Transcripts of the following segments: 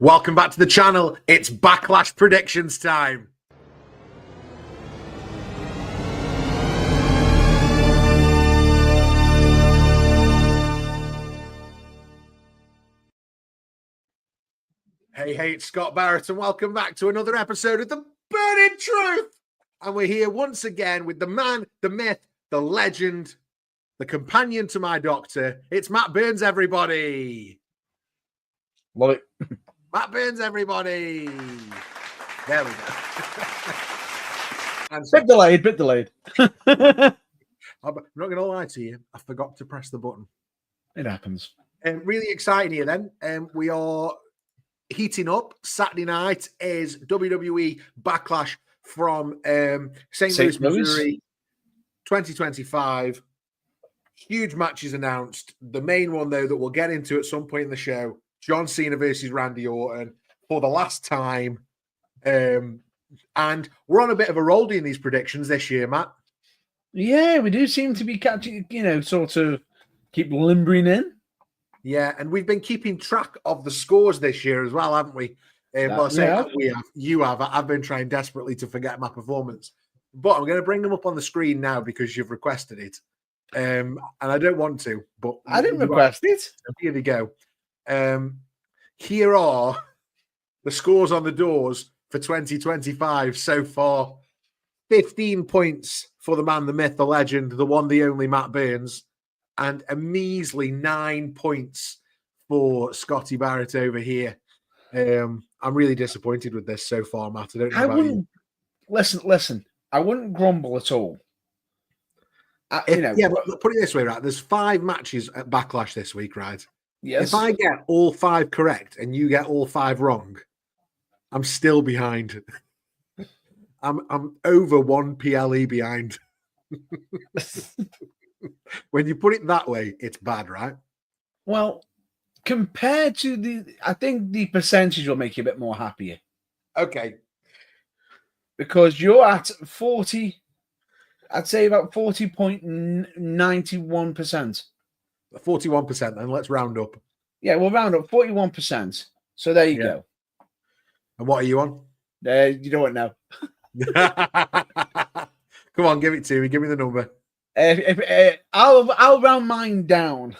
Welcome back to the channel. It's Backlash predictions time. Hey, it's Scott Barratt, and welcome back to another episode of The Burning Truth. And we're here once again with the man, the myth, the legend, the companion to my doctor. It's Matt Burns, everybody. Love it. Matt Burns, everybody. There we go. And so, Bit delayed. I'm not going to lie to you. I forgot to press the button. It happens. Really exciting here then. We are heating up. Saturday night is WWE Backlash from St. Louis, Missouri, 2025. Huge matches announced. The main one, though, that we'll get into at some point in the show, John Cena versus Randy Orton for the last time. And we're on a bit of a roll doing these predictions this year, Matt. Yeah, we do seem to be catching, sort of keep limbering in. Yeah, and we've been keeping track of the scores this year as well, haven't we? Well, saying that we have, you have. I've been trying desperately to forget my performance. But I'm going to bring them up on the screen now because you've requested it. And I don't want to, but I didn't request it. Here we go. Here are the scores on the doors for 2025 so far. 15 points for the man, the myth, the legend, the one, the only Matt Burns, and a measly 9 points for Scotty Barratt over here. I'm really disappointed with this so far, Matt. I don't know about you. Listen. I wouldn't grumble at all. Yeah, but put it this way, right? There's 5 matches at Backlash this week, right? Yes. If I get all 5 correct and you get all 5 wrong, I'm still behind. I'm over 1 PLE behind. When you put it that way, it's bad, right? Well, compared to I think the percentage will make you a bit more happier. Okay. Because you're at 40, I'd say about 40.91%. 41%, then let's round up. Yeah, we'll round up 41%. So there you go. And what are you on? You don't know. Come on, give it to me. Give me the number. I'll round mine down.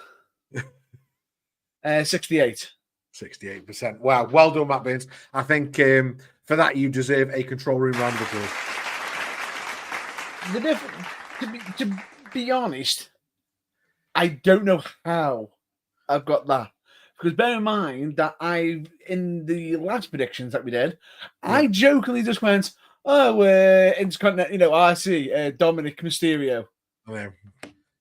68. 68%. Wow. Well done, Matt Burns. I think for that, you deserve a control room round of applause. To be honest, I don't know how I've got that. Because bear in mind that in the last predictions that we did, I jokingly just went, Intercontinental, I see, Dominic Mysterio. I know.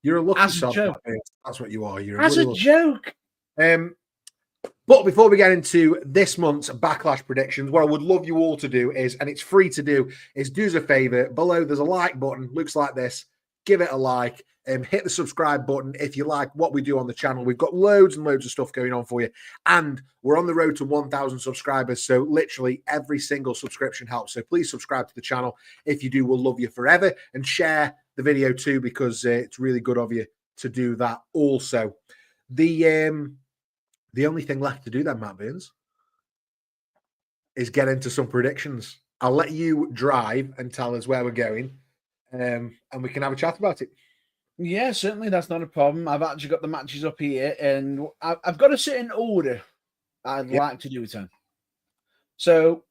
You're a lucky sod. That's what you are. You're a joke. But before we get into this month's Backlash predictions, what I would love you all to do is, and it's free to do, is do us a favor. Below, there's a like button. Looks like this. Give it a like. Hit the subscribe button if you like what we do on the channel. We've got loads and loads of stuff going on for you. And we're on the road to 1,000 subscribers. So literally every single subscription helps. So please subscribe to the channel. If you do, we'll love you forever. And share the video too, because it's really good of you to do that also. The only thing left to do then, Matt Burns, is get into some predictions. I'll let you drive and tell us where we're going, and we can have a chat about it. Yeah, certainly. That's not a problem. I've actually got the matches up here, and I've got a certain order I'd like to do it in. So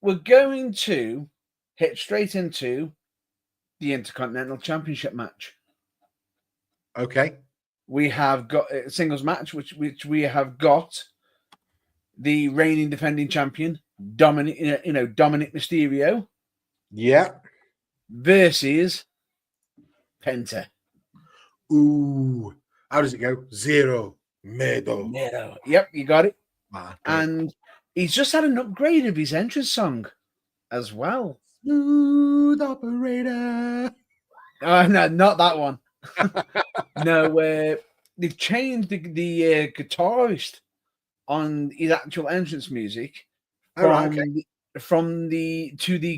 we're going to hit straight into the Intercontinental Championship match. Okay. We have got a singles match, which we have got the reigning defending champion, Dominic Mysterio. Yeah. Versus Penta. Ooh. How does it go? Zero. Medo. Yep, you got it. Okay. And he's just had an upgrade of his entrance song as well. Smooth operator. Oh, no, not that one. No, they've changed the guitarist on his actual entrance music to the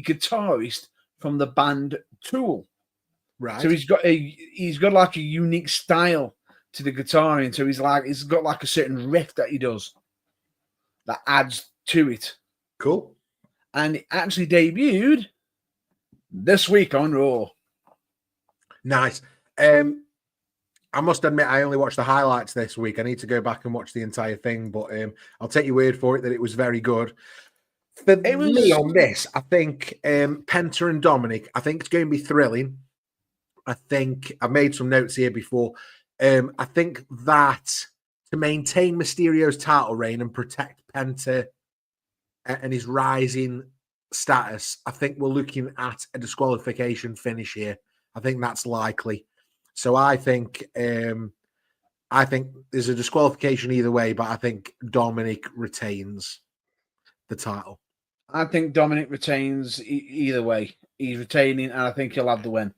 guitarist from the band Tool. Right. So he's got like a unique style to the guitar, and so he's got like a certain riff that he does. that adds to it. Cool. And it actually debuted this week on Raw. Nice. I must admit, I only watched the highlights this week. I need to go back and watch the entire thing, but I'll take your word for it that it was very good. For me on this, I think Penta and Dominic, I think it's going to be thrilling. I think I've made some notes here before. I think that to maintain Mysterio's title reign and protect Penta and his rising status, I think we're looking at a disqualification finish here. I think that's likely. So I think there's a disqualification either way, but I think Dominic retains the title. I think Dominic retains either way. He's retaining, and I think he'll have the win.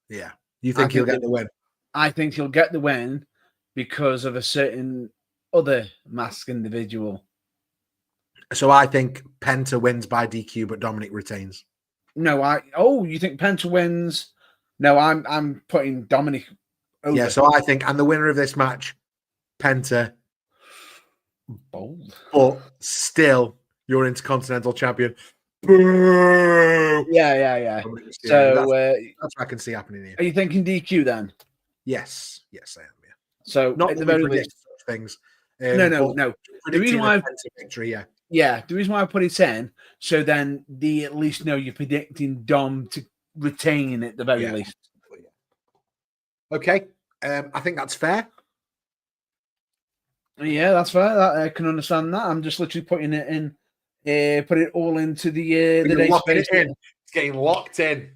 Yeah. You think he'll get the win? I think he'll get the win because of a certain other masked individual. So I think Penta wins by DQ, but Dominic retains. No, you think Penta wins? No, I'm putting Dominic over. Yeah, so I think, and the winner of this match, Penta. Bold. But still, you're Intercontinental Champion. Boo! Yeah. So that's what I can see happening here. Are you thinking DQ then? Yes, I am. Yeah. So not at the that very we least, predict such things. No. The reason why victory, the reason why I put it in, so then they at least know you're predicting Dom to retain at the very least. Okay, I think that's fair. Yeah, that's fair. I can understand that. I'm just literally putting it in, put it all into the day space. It's getting locked in.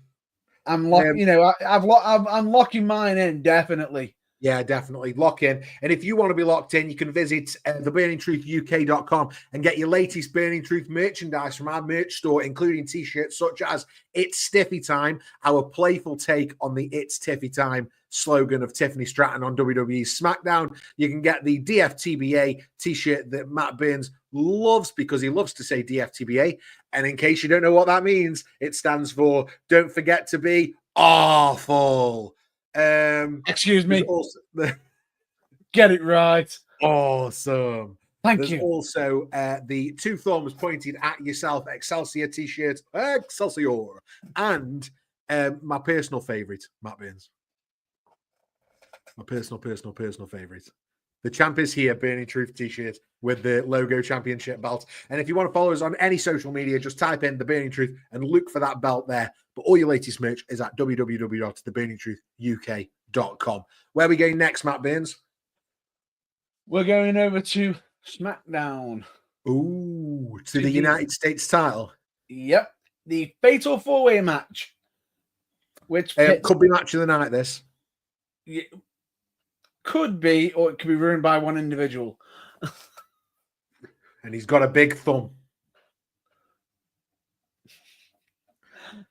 I'm locking. I'm locking mine in definitely. Yeah, definitely. Lock in. And if you want to be locked in, you can visit theburningtruthuk.com and get your latest Burning Truth merchandise from our merch store, including t-shirts such as It's Stiffy Time, our playful take on the It's Tiffy Time slogan of Tiffany Stratton on WWE's SmackDown. You can get the DFTBA t-shirt that Matt Burns loves because he loves to say DFTBA. And in case you don't know what that means, it stands for Don't Forget to Be Awful. Excuse me. Get it right. Awesome. Thank you. Also the two thumbs pointed at yourself Excelsior t-shirt, Excelsior, and my personal favorite, Matt Burns. My personal favorite. The champ is here, Burning Truth t-shirt with the logo championship belt. And if you want to follow us on any social media, just type in The Burning Truth and look for that belt there. But all your latest merch is at www.theburningtruthuk.com. Where are we going next, Matt Burns? We're going over to SmackDown. Ooh, to the United States title. Yep. The Fatal 4-Way match. Which could be match of the night, this. Yeah, could be, or it could be ruined by one individual. And he's got a big thumb.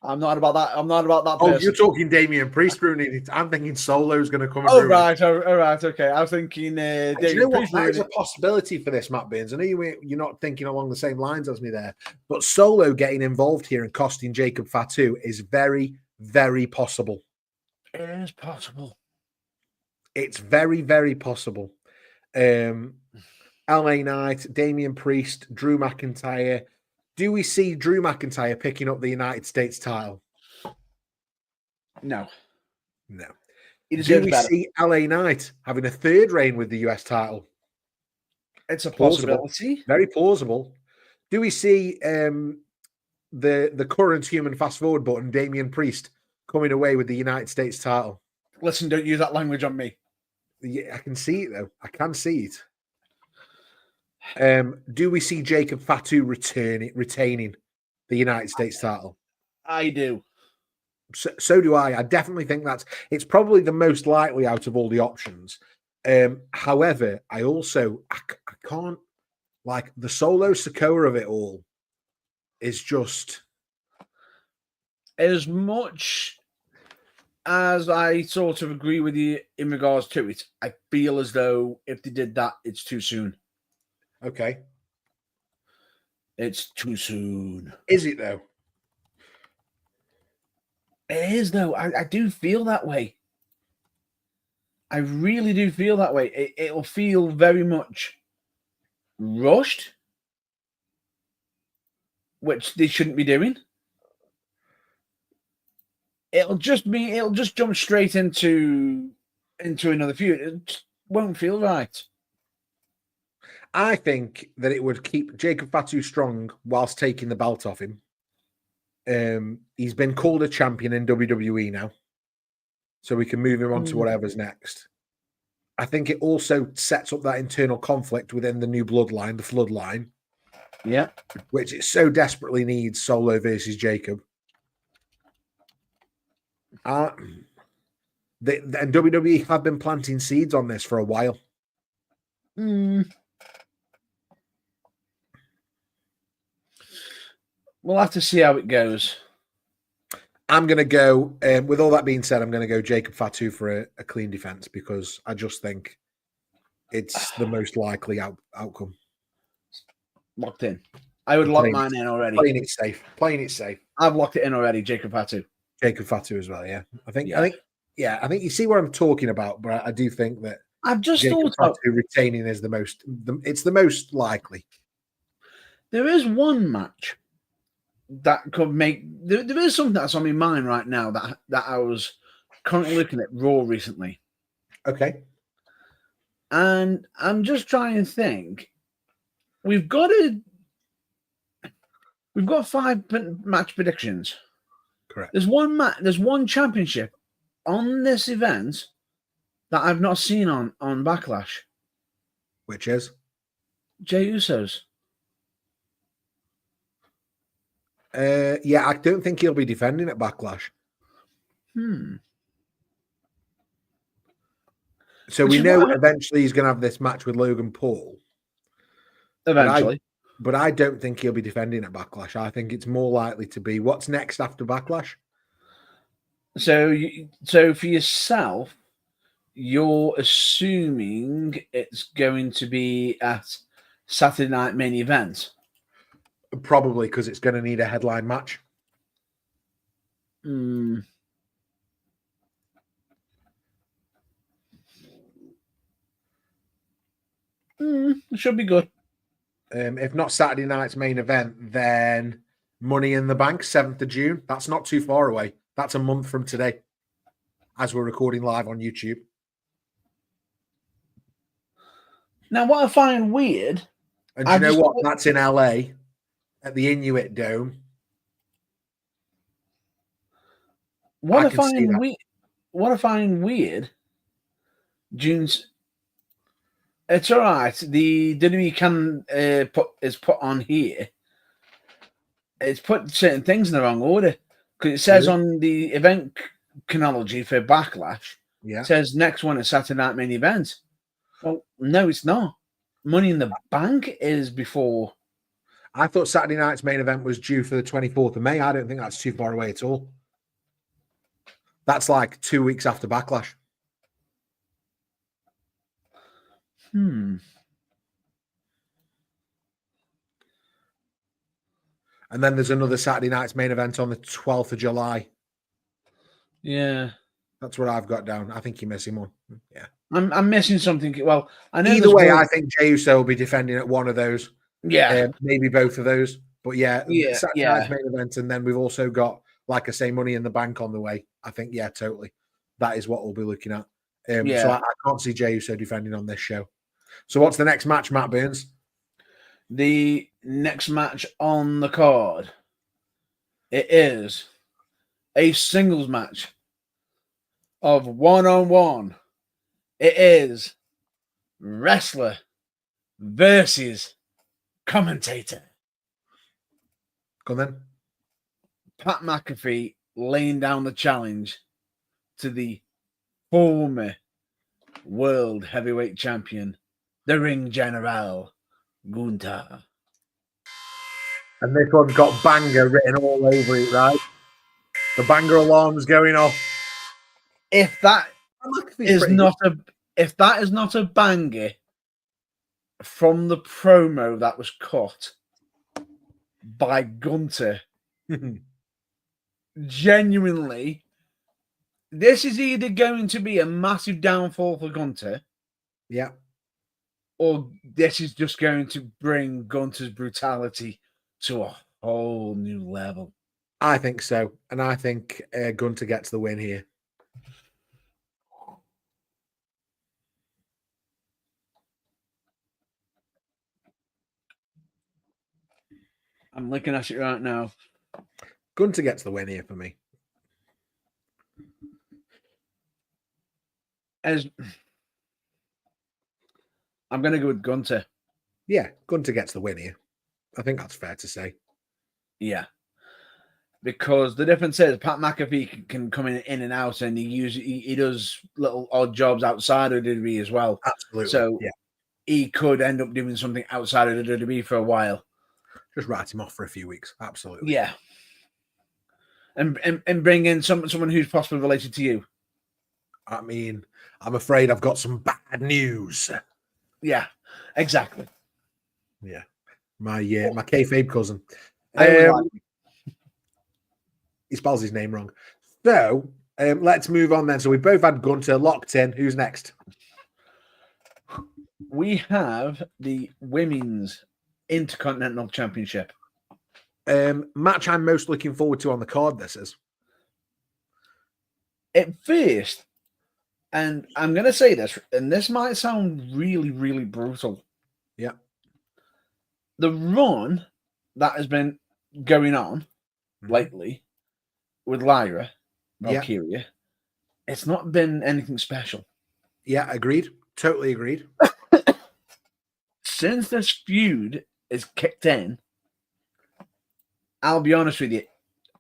I'm not about that. Oh, person. You're talking Damian Priest ruining it. I'm thinking Solo's going to come and ruin it. All right. Okay. I was thinking Damian Priest. That is a possibility for this, Matt Burns. I know you're not thinking along the same lines as me there, but Solo getting involved here and costing Jacob Fatu is very, very possible. It is possible. It's very, very possible. LA Knight, Damian Priest, Drew McIntyre. Do we see Drew McIntyre picking up the United States title? No. Do we see LA Knight having a third reign with the US title? It's a possibility. Very plausible. Do we see the current human fast forward button, Damian Priest, coming away with the United States title? Listen, don't use that language on me. Yeah, I can see it, though. I can see it. Do we see Jacob Fatu retaining the United States title? I do. So do I. I definitely think it's probably the most likely out of all the options. However, I can't, like, the Solo Sikoa of it all is just as much as I sort of agree with you in regards to it. I feel as though if they did that, it's too soon. Okay. It's too soon. Is it, though? It is, though. I do feel that way. I really do feel that way. It'll feel very much rushed. which they shouldn't be doing. It'll just jump straight into another feud. It just won't feel right. I think that it would keep Jacob Fatu strong whilst taking the belt off him. He's been called a champion in WWE now, so we can move him on to whatever's next. I think it also sets up that internal conflict within the new bloodline, the Floodline. Yeah. Which it so desperately needs Solo versus Jacob. And WWE have been planting seeds on this for a while. We'll have to see how it goes. I'm going to go, with all that being said, I'm going to go Jacob Fatu for a clean defense because I just think it's the most likely outcome. Locked in. I would lock mine in already. Playing it safe. I've locked it in already, Jacob Fatu. Jacob Fatu as well, yeah. I think you see what I'm talking about, but I do think that I've just Jacob thought Fatu retaining is it's the most likely. There is one match that could make there is something that's on my mind right now that I was currently looking at Raw recently. Okay. And I'm just trying to think. We've got 5 match predictions. Correct. There's one championship on this event that I've not seen on Backlash. Which is? Jey Uso's. Yeah, I don't think he'll be defending at Backlash. So we know eventually he's going to have this match with Logan Paul. Eventually. But I don't think he'll be defending at Backlash. I think it's more likely to be what's next after Backlash. So for yourself, you're assuming it's going to be at Saturday Night Main Event. Probably because it's going to need a headline match. It should be good. If not Saturday night's main event, then Money in the Bank, 7th of June. That's not too far away. That's a month from today, as we're recording live on YouTube. Now, what I find weird... And do you know what? That's in LA, at the Inuit Dome. What I find weird, June's... It's all right. The WWE can put on here. It's put certain things in the wrong order because it says on the event chronology for Backlash. Yeah, it says next one is Saturday Night Main Event. Well, no, it's not. Money in the Bank is before. I thought Saturday night's main event was due for the 24th of May. I don't think that's too far away at all. That's like 2 weeks after Backlash. And then there's another Saturday night's main event on the 12th of July. Yeah. That's what I've got down. I think you're missing one. Yeah. I'm missing something. Well, I know either way, I think Jey Uso will be defending at one of those. Yeah. Maybe both of those. But Saturday night's main event. And then we've also got, like I say, Money in the Bank on the way. I think, totally. That is what we'll be looking at. So I can't see Jey Uso defending on this show. So what's the next match, Matt Burns? The next match on the card, it is a singles match of one-on-one. It is wrestler versus commentator. Come then. Pat McAfee laying down the challenge to the former world heavyweight champion, the Ring General, Gunther. And this one's got banger written all over it, right? The banger alarm's going off. If that is not a banger from the promo that was cut by Gunther, genuinely, this is either going to be a massive downfall for Gunther, or this is just going to bring Gunther's brutality to a whole new level. I think so. And I think Gunter gets the win here. I'm looking at it right now. Gunter gets the win here for me. I'm going to go with Gunter. Yeah, Gunter gets the win here. I think that's fair to say. Yeah. Because the difference is Pat McAfee can come in and out, and he does little odd jobs outside of WWE as well. Absolutely. So yeah, he could end up doing something outside of the WWE for a while. Just write him off for a few weeks. Absolutely. Yeah. And bring in someone who's possibly related to you. I mean, I'm afraid I've got some bad news. Yeah, exactly. Yeah. My kayfabe cousin. He spells his name wrong. So let's move on then. So we both had Gunter locked in. Who's next? We have the Women's Intercontinental Championship. Match I'm most looking forward to on the card, this is. At first, and I'm going to say this, and this might sound really, really brutal. Yeah. The run that has been going on lately with Lyra, Valkyria, it's not been anything special. Yeah, agreed. Totally agreed. Since this feud is kicked in, I'll be honest with you,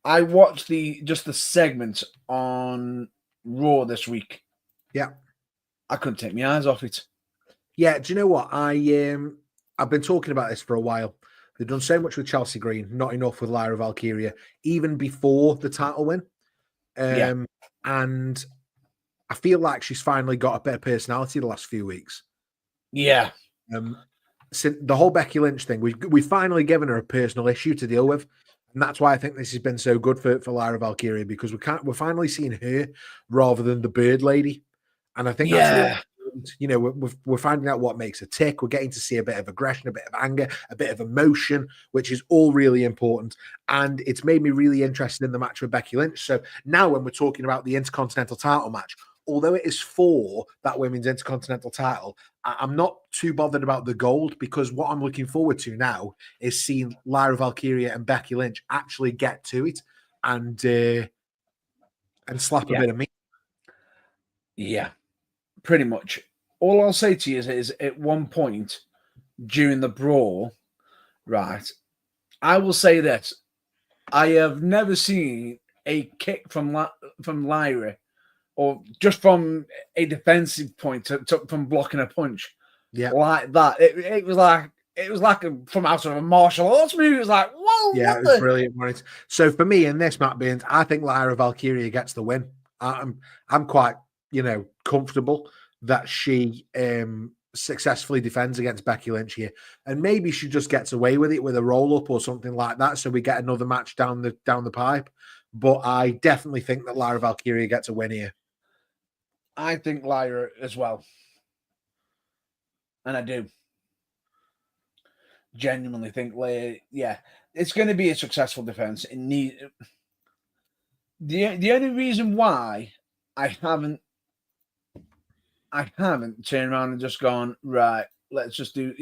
I watched the segments on Raw this week. Yeah. I couldn't take my eyes off it. Yeah, do you know what? I've been talking about this for a while. They've done so much with Chelsea Green, not enough with Lyra Valkyria, even before the title win. And I feel like she's finally got a better personality the last few weeks. Yeah. Since the whole Becky Lynch thing, we've finally given her a personal issue to deal with. And that's why I think this has been so good for Lyra Valkyria, because we're finally seeing her rather than the Bird Lady. And I think that's really important. You know, we're finding out what makes her tick. We're getting to see a bit of aggression, a bit of anger, a bit of emotion, which is all really important. And it's made me really interested in the match with Becky Lynch. So now when we're talking about the Intercontinental title match, although it is for that women's Intercontinental title, I'm not too bothered about the gold, because what I'm looking forward to now is seeing Lyra Valkyria and Becky Lynch actually get to it and slap a bit of meat. Yeah, pretty much. All I'll say to you is at one point during the brawl, right, I will say this. I have never seen a kick from Lyra, or just from a defensive point from blocking a punch, like that. It was like from out of a martial arts movie. It was like, whoa! Yeah, it was brilliant. So for me in this, Matt Beans, I think Lyra Valkyria gets the win. I'm quite, comfortable that she successfully defends against Becky Lynch here, and maybe she just gets away with it with a roll up or something like that, so we get another match down the pipe. But I definitely think that Lyra Valkyria gets a win here. I think Lyra as well, and I do genuinely think it's going to be a successful defense. The only reason why I haven't turned around and just gone, right, let's just do,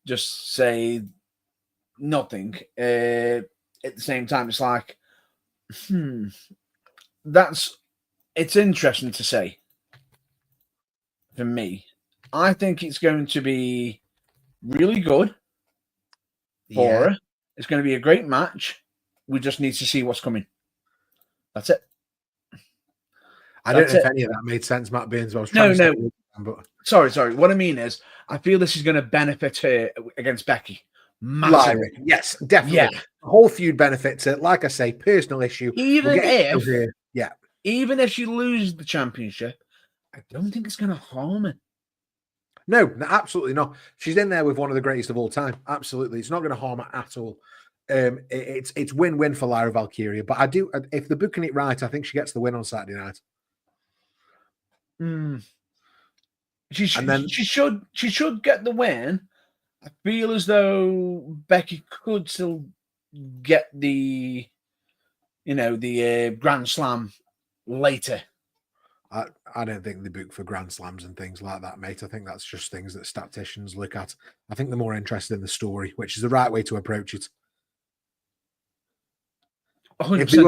just say nothing. At the same time, it's like, it's interesting to say. For me, I think it's going to be really good for her. It's going to be a great match. We just need to see what's coming. That's it. I don't know if any of that made sense, Matt Burns. I was trying Sorry. What I mean is, I feel this is going to benefit her against Becky. Lyra. Yes, definitely. Yeah. The whole feud benefits it. Like I say, personal issue. Even if she loses the championship, I don't think it's going to harm her. No, absolutely not. She's in there with one of the greatest of all time. Absolutely. It's not going to harm her at all. It's win-win for Lyra Valkyria. But I do, if they're booking it right, I think she gets the win on Saturday night. She should get the win. I feel as though Becky could still get the, the Grand Slam later. I don't think they book for Grand Slams and things like that, mate. I think that's just things that statisticians look at. I think they're more interested in the story, which is the right way to approach it. If they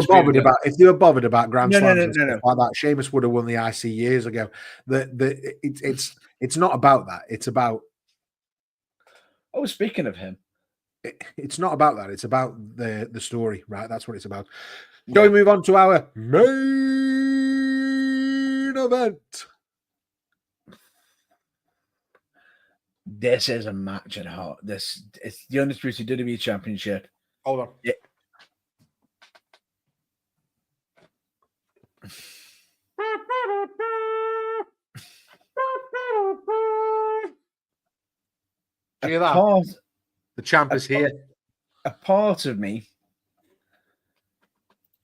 were bothered about Grand Slams and stuff like that, Sheamus would have won the IC years ago. It's not about that. It's about. Oh, speaking of him, it's not about that. It's about the story, right? That's what it's about. Shall we move on to our main event? This is a match at heart. It's the undisputed WWE Championship. Hold on. Yeah. Hear that? The champ is here. A part of me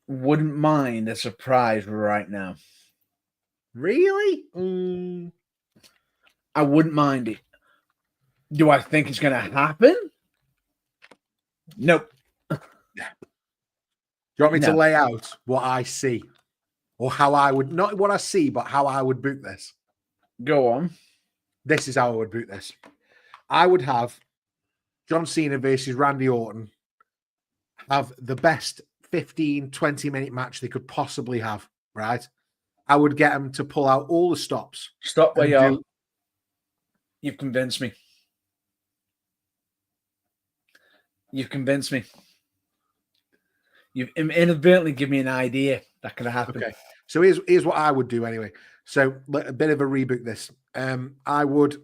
wouldn't mind a surprise right now. Really? I wouldn't mind it. Do I think it's going to happen? Nope. Do you want me to lay out what I see? Or how I would, not what I see, but how I would book this? Go on. This is how I would book this. I would have John Cena versus Randy Orton have the best 15, 20-minute match they could possibly have, right? I would get them to pull out all the stops. Stop where you are. You've convinced me. You've convinced me. You've inadvertently given me an idea that could happen. Okay. So here's what I would do anyway. So a bit of a reboot this. I would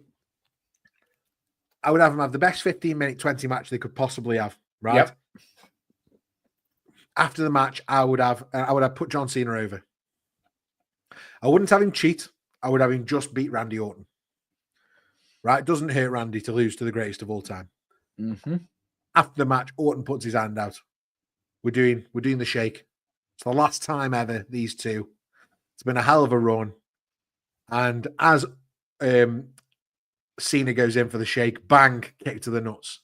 have them have the best 15-minute, 20 match they could possibly have, right? Yep. After the match, I would have put John Cena over. I wouldn't have him cheat. I would have him just beat Randy Orton. Right? It doesn't hurt Randy to lose to the greatest of all time. Mm-hmm. After the match, Orton puts his hand out. We're doing the shake. It's the last time ever, these two. It's been a hell of a run. And as Cena goes in for the shake, bang, kick to the nuts.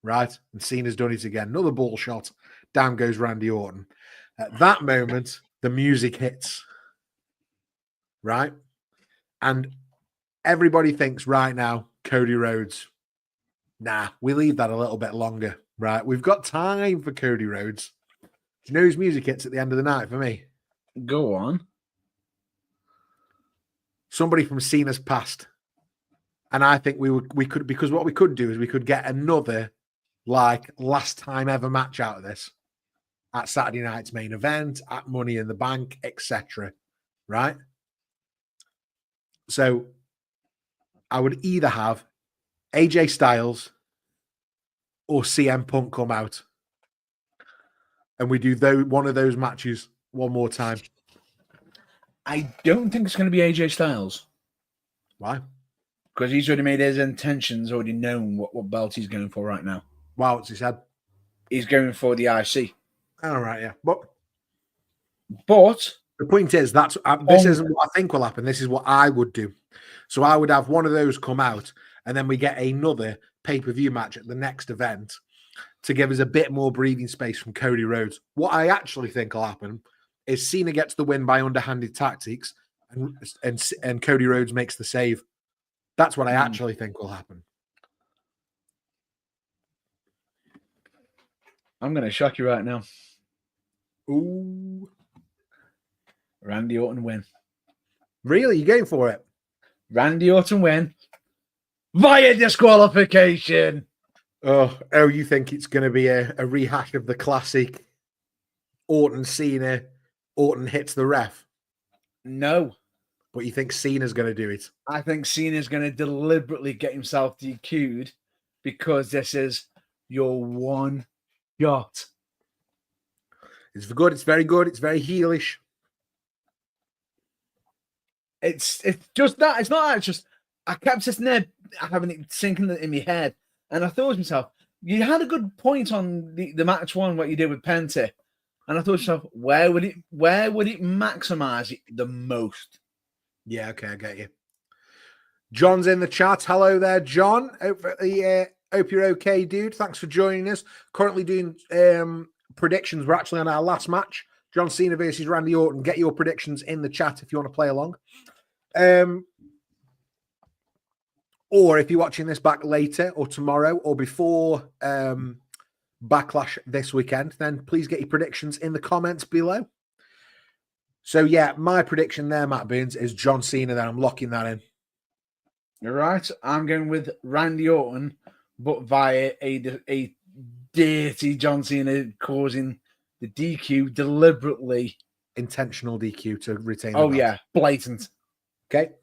Right? And Cena's done it again. Another ball shot. Down goes Randy Orton. At that moment, the music hits. Right? And everybody thinks right now, Cody Rhodes. Nah, we leave that a little bit longer. Right? We've got time for Cody Rhodes. Do you know whose music hits at the end of the night for me? Go on. Somebody from Cena's past. And I think we could, because what we could do is we could get another like last time ever match out of this at Saturday night's main event, at Money in the Bank, etc. Right? So I would either have AJ Styles or CM Punk come out, and we do one of those matches one more time. I don't think it's going to be AJ Styles. Why? Because he's already made his intentions, already known what belt he's going for right now. Wow, what's he said? He's going for the IC. All right, yeah. But the point is, this isn't what I think will happen. This is what I would do. So I would have one of those come out, and then we get another pay-per-view match at the next event to give us a bit more breathing space from Cody Rhodes. What I actually think will happen is Cena gets the win by underhanded tactics, and Cody Rhodes makes the save. That's what I actually think will happen. I'm going to shock you right now. Ooh. Randy Orton win. Really? You going for it? Randy Orton win via disqualification. Oh, you think it's going to be a rehash of the classic Orton Cena, Orton hits the ref? No. But you think Cena's going to do it? I think Cena's going to deliberately get himself DQ'd because this is your one shot. It's good. It's very good. It's very heelish. It's just that. It's not that. It's just I kept sitting there having it sinking in my head, and I thought to myself, you had a good point on the match one, what you did with Penta, and I thought to myself, where would it maximize it the most? Yeah, okay, I get you. John's in the chat. Hello there, John, over at the Hope you're okay, dude. Thanks for joining us. Currently doing predictions. We're actually on our last match. John Cena versus Randy Orton. Get your predictions in the chat if you want to play along. Or if you're watching this back later or tomorrow or before Backlash this weekend, then please get your predictions in the comments below. So, yeah, my prediction there, Matt Burns, is John Cena. Then I'm locking that in. You're right. I'm going with Randy Orton, but via a dirty John Cena causing the DQ deliberately. Intentional DQ to retain the Oh, belt. yeah. Blatant. Okay.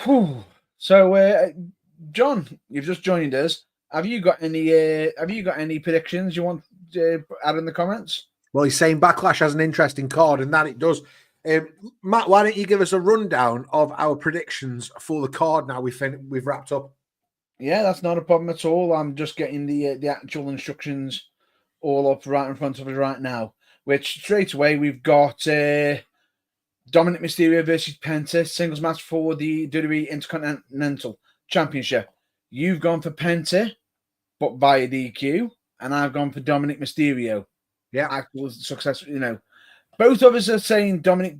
Whew. So, John, you've just joined us. Have you got any predictions you want to add in the comments? Well, he's saying Backlash has an interesting card, and that it does. Matt, why don't you give us a rundown of our predictions for the card now we've wrapped up? Yeah, that's not a problem at all. I'm just getting the actual instructions all up right in front of us right now, which straight away we've got Dominic Mysterio versus Penta, singles match for the WWE Intercontinental Championship. You've gone for Penta, but via DQ, and I've gone for Dominic Mysterio. Yeah. Actual success, Both of us are saying Dominic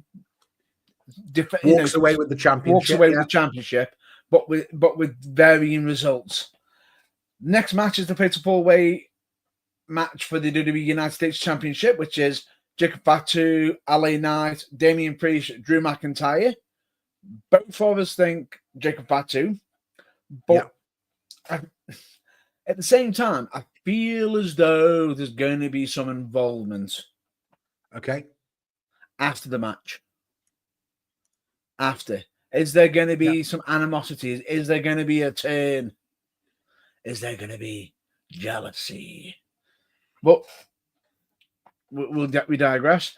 walks away with the championship. Walks away with the championship, but with varying results. Next match is the fatal four-way match for the WWE United States Championship, which is Jacob Fatu, LA Knight, Damian Priest, Drew McIntyre. Both of us think Jacob Fatu, but at the same time, I feel as though there's going to be some involvement. Okay. After the match. Is there going to be some animosity? Is there going to be a turn? Is there going to be jealousy? But we digress.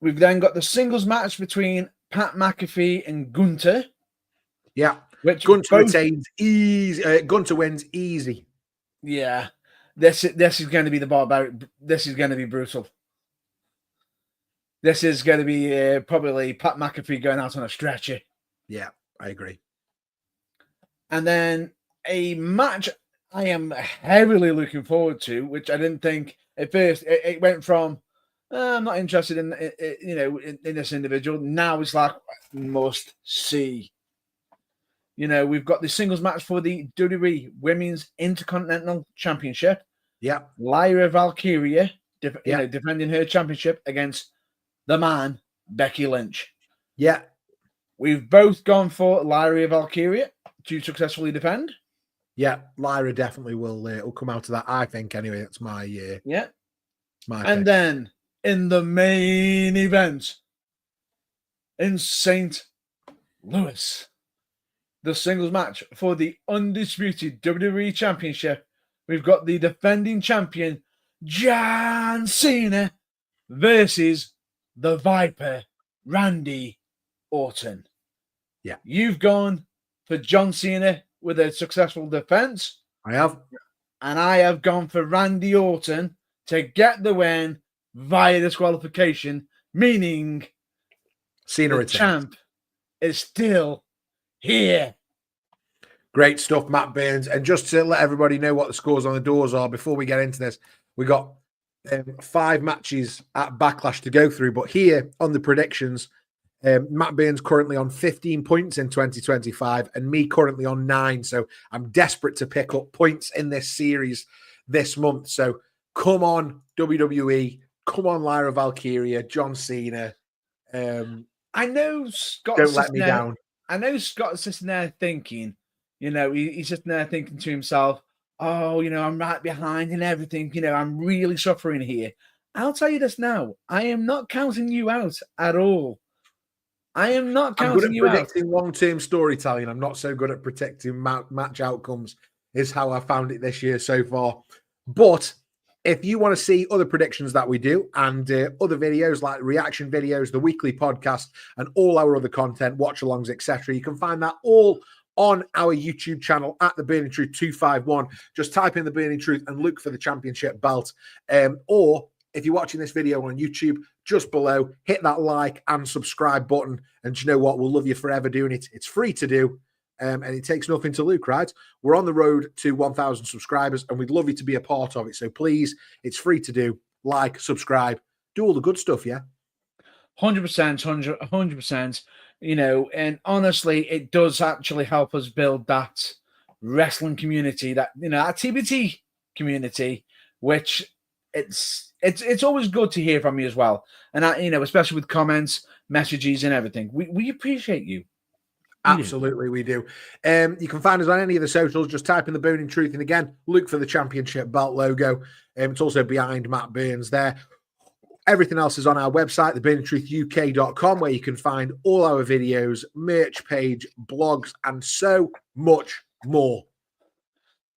We've then got the singles match between Pat McAfee and Gunther. Yeah. Which Gunther retains easy. Gunther wins easy. Yeah. This is going to be the barbaric. This is going to be brutal. This is going to be probably Pat McAfee going out on a stretcher. Yeah, I agree. And then a match I am heavily looking forward to, which I didn't think at first. It went from I'm not interested in this individual. Now it's like must see. We've got the singles match for the WWE Women's Intercontinental Championship. Yeah, Lyra Valkyria, defending her championship against the man Becky Lynch. Yeah, we've both gone for Lyra Valkyria to successfully defend. Yeah, Lyra definitely will come out of that. I think anyway. That's my my and pick. Then in the main event in St. Louis, the singles match for the undisputed WWE Championship, we've got the defending champion John Cena versus the Viper Randy Orton. Yeah, you've gone for John Cena with a successful defense. I have. And I have gone for Randy Orton to get the win via disqualification, meaning Cena the champ is still here. Great stuff, Matt Burns. And just to let everybody know what the scores on the doors are before we get into this, we got 5 matches at Backlash to go through. But here on the predictions, Matt Burns currently on 15 points in 2025 and me currently on 9. So I'm desperate to pick up points in this series this month. So come on, WWE. Come on, Lyra Valkyria, John Cena. I know Scott. Don't let me down. I know Scott's sitting there thinking, he's sitting there thinking to himself, oh, I'm right behind and everything. I'm really suffering here. I'll tell you this now. I am not counting you out at all. I am not counting you out. I'm good at predicting long-term storytelling. I'm not so good at predicting match outcomes, is how I found it this year so far. But if you want to see other predictions that we do and other videos like reaction videos, the weekly podcast, and all our other content, watch-alongs, etc., you can find that all on our YouTube channel at The Burning Truth 251. Just type in The Burning Truth and look for the championship belt. Or if you're watching this video on YouTube, just below, hit that like and subscribe button. And you know what? We'll love you forever doing it. It's free to do. and it takes nothing to Luke, right? We're on the road to 1,000 subscribers, and we'd love you to be a part of it. So please, it's free to do. Like, subscribe, do all the good stuff, yeah? 100%, 100%. You know, and honestly, it does actually help us build that wrestling community, that, you know, that TBT community, which it's always good to hear from you as well. And you know, especially with comments, messages, and everything. We appreciate you. Absolutely, we do. You can find us on any of the socials. Just type in the Burning Truth, and again, look for the championship belt logo. It's also behind Matt Burns there. Everything else is on our website, theburningtruthuk.com, where you can find all our videos, merch page, blogs, and so much more.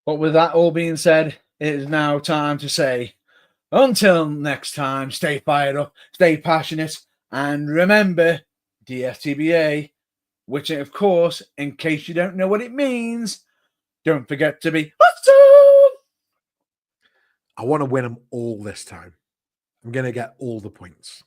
But with that all being said, it is now time to say, until next time, stay fired up, stay passionate, and remember, DFTBA, which, of course, in case you don't know what it means, don't forget to be awesome! I want to win them all this time. I'm going to get all the points.